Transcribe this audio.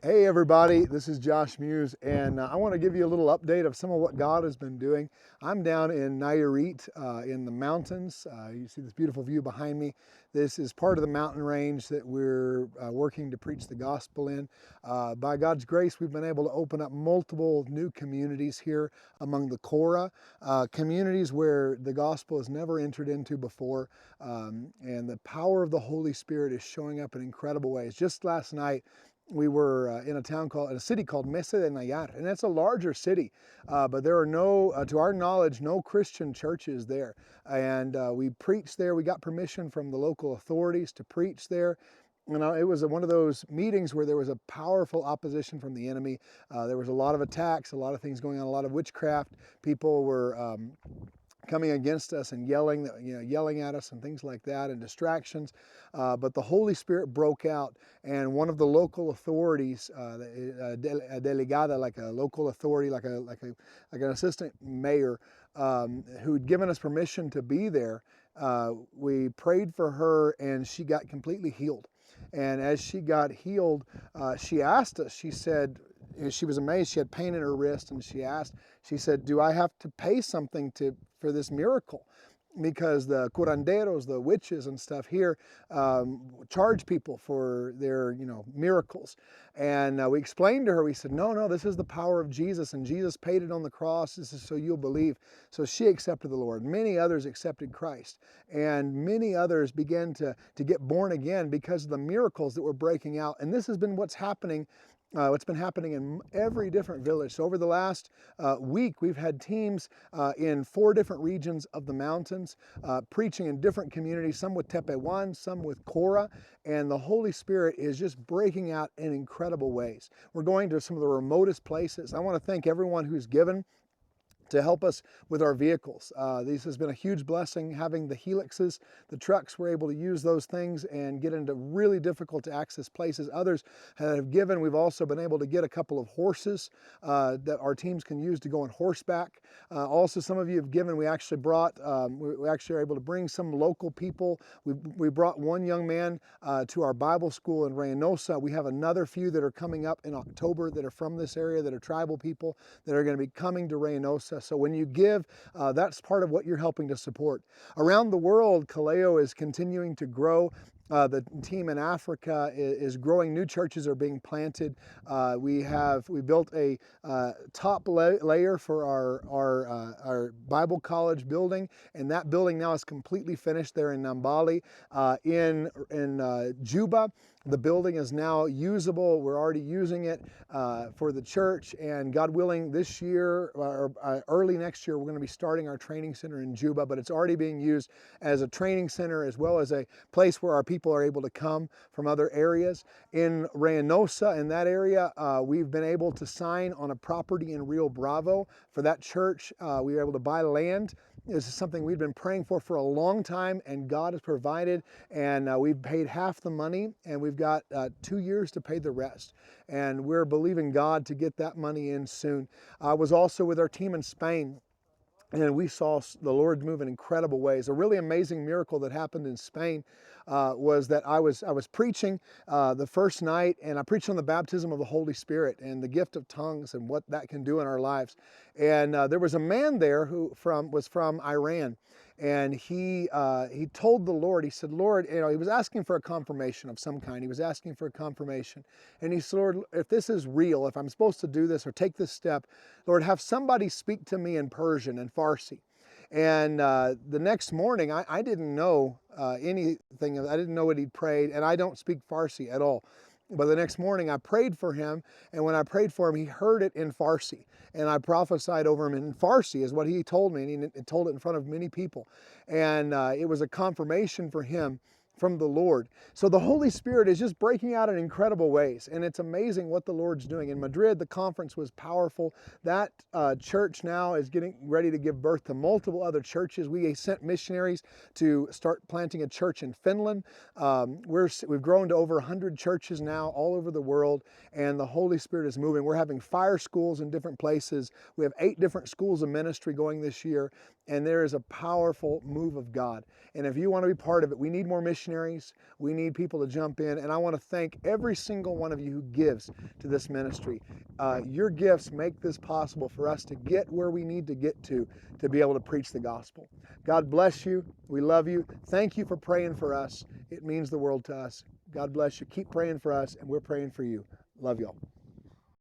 Hey everybody, this is Josh Muse, and I want to give you a little update of some of what God has been doing. I'm down in Nayarit in the mountains. You see this beautiful view behind me. This is part of the mountain range that we're working to preach the gospel in. By God's grace, we've been able to open up multiple new communities here among the Korah, communities where the gospel has never entered into before, and the power of the Holy Spirit is showing up in incredible ways. Just last night, we were in a city called Mesa de Nayar, and that's a larger city, but there are no, to our knowledge, no Christian churches there. And we preached there. We got permission from the local authorities to preach there. It was one of those meetings where there was a powerful opposition from the enemy. There was a lot of attacks, a lot of things going on, a lot of witchcraft. People were coming against us and yelling at us and things like that, and distractions. But the Holy Spirit broke out, and one of the local authorities, a delegada, like a local authority, like an assistant mayor, who'd given us permission to be there. We prayed for her, and she got completely healed. And as she got healed, she asked us. She said, she was amazed. She had pain in her wrist, and she said, "Do I have to pay something for this miracle?" Because the curanderos, the witches and stuff here, charge people for their, miracles. And we explained to her, we said, no, this is the power of Jesus, and Jesus paid it on the cross. This is so you'll believe. So she accepted the Lord. Many others accepted Christ, and many others began to get born again because of the miracles that were breaking out. And this has been what's been happening in every different village. So over the last week, we've had teams in 4 different regions of the mountains, preaching in different communities, some with Tepehuan, some with Korah, and the Holy Spirit is just breaking out in incredible ways. We're going to some of the remotest places. I want to thank everyone who's given to help us with our vehicles. This has been a huge blessing, having the helixes, the trucks. We're able to use those things and get into really difficult to access places. Others have given. We've also been able to get a couple of horses that our teams can use to go on horseback. Also, some of you have given. We actually are able to bring some local people. We brought one young man to our Bible school in Reynosa. We have another few that are coming up in October that are from this area, that are tribal people, that are going to be coming to Reynosa. So when you give, that's part of what you're helping to support. Around the world, Kaleo is continuing to grow. The team in Africa is growing. New churches are being planted. We built a top layer for our Bible college building, and that building now is completely finished there in Nambali. In Juba, the building is now usable. We're already using it for the church, and God willing, this year or early next year, we're going to be starting our training center in Juba, but it's already being used as a training center as well as a place where our people are able to come from other areas. In Reynosa, in that area, we've been able to sign on a property in Rio Bravo for that church. We were able to buy land. This is something we've been praying for a long time, and God has provided, and we've paid half the money, and we've got 2 years to pay the rest. And we're believing God to get that money in soon. I was also with our team in Spain, and we saw the Lord move in incredible ways. A really amazing miracle that happened in Spain was that I was preaching the first night, and I preached on the baptism of the Holy Spirit and the gift of tongues and what that can do in our lives. And there was a man there who was from Iran, and he told the Lord, he said, "Lord," he was asking for a confirmation of some kind. He was asking for a confirmation, and he said, "Lord, if this is real, if I'm supposed to do this or take this step, Lord, have somebody speak to me in Persian and Farsi." And the next morning, I didn't know anything. I didn't know what he'd prayed, and I don't speak Farsi at all. But the next morning, I prayed for him, and when I prayed for him, he heard it in Farsi, and I prophesied over him in Farsi, is what he told me, and he told it in front of many people. And it was a confirmation for him from the Lord. So the Holy Spirit is just breaking out in incredible ways, and it's amazing what the Lord's doing. In Madrid, the conference was powerful. That church now is getting ready to give birth to multiple other churches. We sent missionaries to start planting a church in Finland. We've grown to over 100 churches now all over the world, and the Holy Spirit is moving. We're having fire schools in different places. We have 8 different schools of ministry going this year, and there is a powerful move of God. And if you want to be part of it, we need more missionaries. missionaries. We need people to jump in. And I want to thank every single one of you who gives to this ministry. Your gifts make this possible for us to get where we need to get to be able to preach the gospel. God bless you. We love you. Thank you for praying for us. It means the world to us. God bless you. Keep praying for us, and we're praying for you. Love y'all.